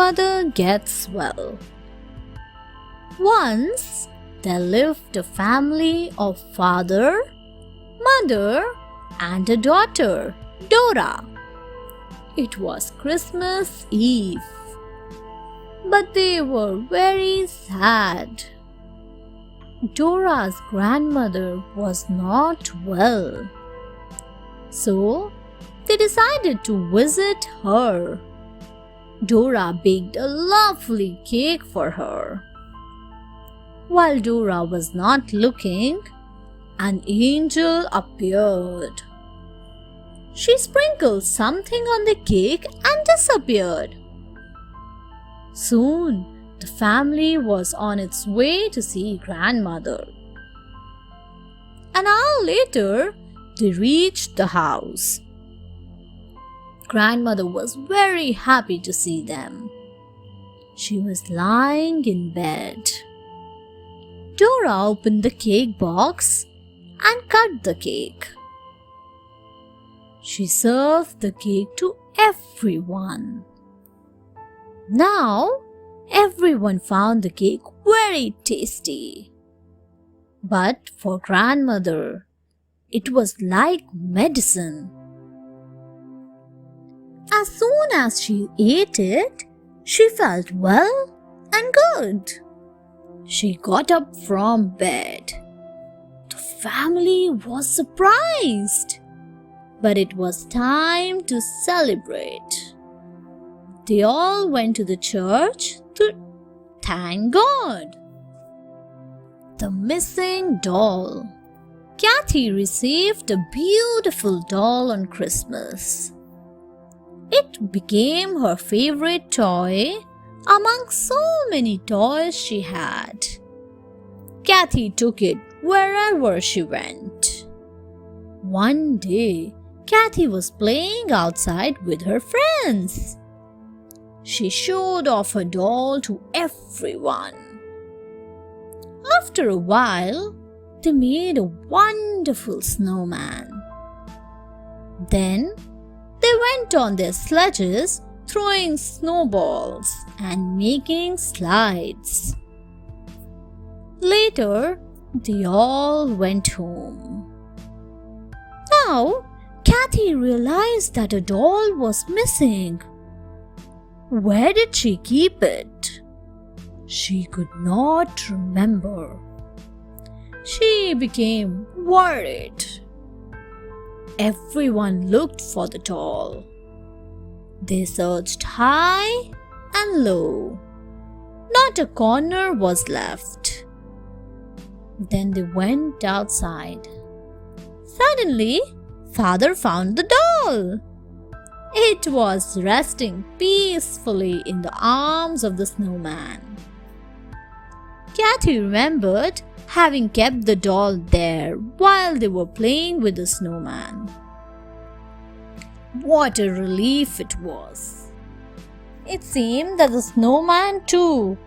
grandmother gets well. Once there lived a family of father, mother, and a daughter, Dora. It was Christmas Eve, but they were very sad. Dora's grandmother was not well, so they decided to visit her. Dora baked a lovely cake for her. While Dora was not looking, an angel appeared. She sprinkled something on the cake and disappeared. Soon, the family was on its way to see grandmother. An hour later, they reached the house. Grandmother was very happy to see them. She was lying in bed. Dora opened the cake box and cut the cake. She served the cake to everyone. Now, everyone found the cake very tasty. But for grandmother, it was like medicine. As soon as she ate it, she felt well and good. She got up from bed. The family was surprised, but it was time to celebrate. They all went to the church to thank God. The missing doll. Kathy received a beautiful doll on Christmas. It became her favorite toy among so many toys she had. Kathy took it wherever she went. One day, Kathy was playing outside with her friends. She showed off her doll to everyone. After a while, they made a wonderful snowman. Then, they went on their sledges, throwing snowballs and making slides. Later, they all went home. Now, Kathy realized that a doll was missing. Where did she keep it? She could not remember. She became worried. Everyone looked for the doll. They searched high and low. Not a corner was left. Then they went outside. Suddenly, Father found the doll. It was resting peacefully in the arms of the snowman. Kathy remembered having kept the doll there while they were playing with the snowman. What a relief it was! It seemed that the snowman too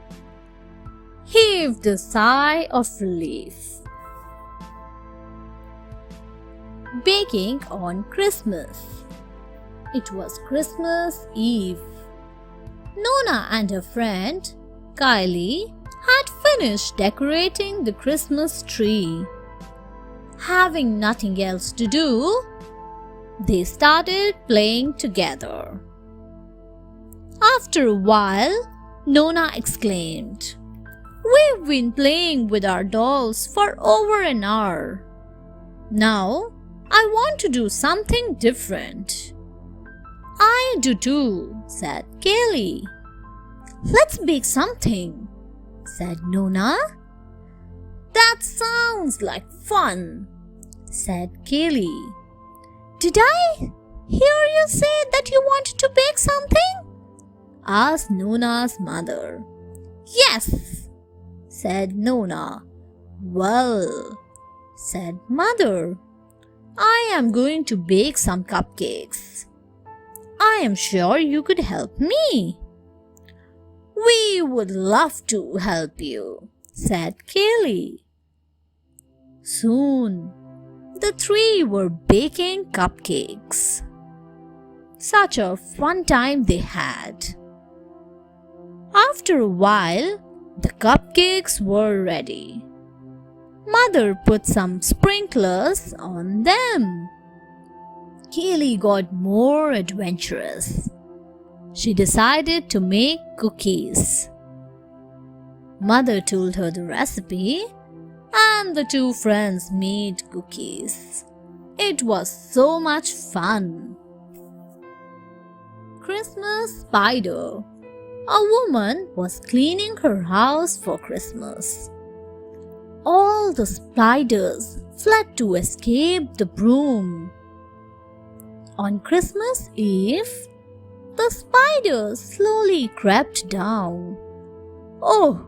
heaved a sigh of relief. Baking on Christmas. It was Christmas Eve. Nona and her friend, Kylie, had finished decorating the Christmas tree. Having nothing else to do, they started playing together. After a while, Nona exclaimed, "We've been playing with our dolls for over an hour. Now, I want to do something different." "I do too," said Kaylee. "Let's bake something," said Nona. "That sounds like fun," said Kaylee. "Did I hear you say that you wanted to bake something?" asked Nona's mother. "Yes," said Nona. "Well," said Mother, "I am going to bake some cupcakes. I am sure you could help me." "We would love to help you," said Kaylee. Soon, the three were baking cupcakes. Such a fun time they had. After a while, the cupcakes were ready. Mother put some sprinklers on them. Kaylee got more adventurous. She decided to make cookies. Mother told her the recipe, and the two friends made cookies. It was so much fun. Christmas Spider. A woman was cleaning her house for Christmas. All the spiders fled to escape the broom. On Christmas Eve, the spiders slowly crept down. Oh,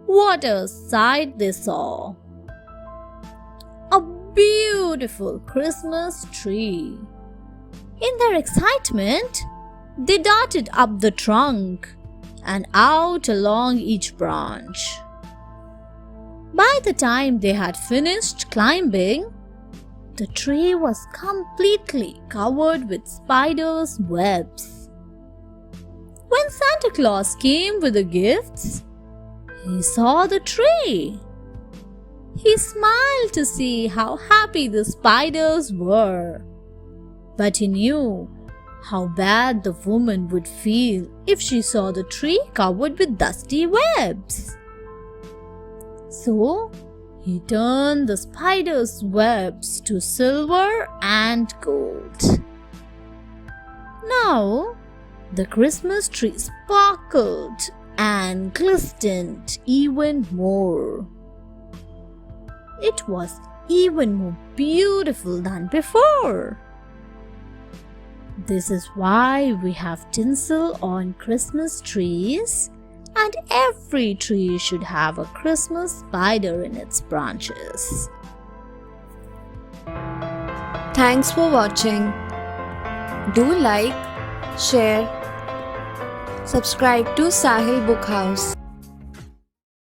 what a sight they saw! A beautiful Christmas tree. In their excitement, they darted up the trunk and out along each branch. By the time they had finished climbing, the tree was completely covered with spiders' webs. When Santa Claus came with the gifts, he saw the tree. He smiled to see how happy the spiders were. But he knew how bad the woman would feel if she saw the tree covered with dusty webs. So, he turned the spider's webs to silver and gold. Now, the Christmas tree sparkled and glistened even more. It was even more beautiful than before. This is why we have tinsel on Christmas trees, and every tree should have a Christmas spider in its branches. Thanks for watching. Do like, share, subscribe to Sahil Book House.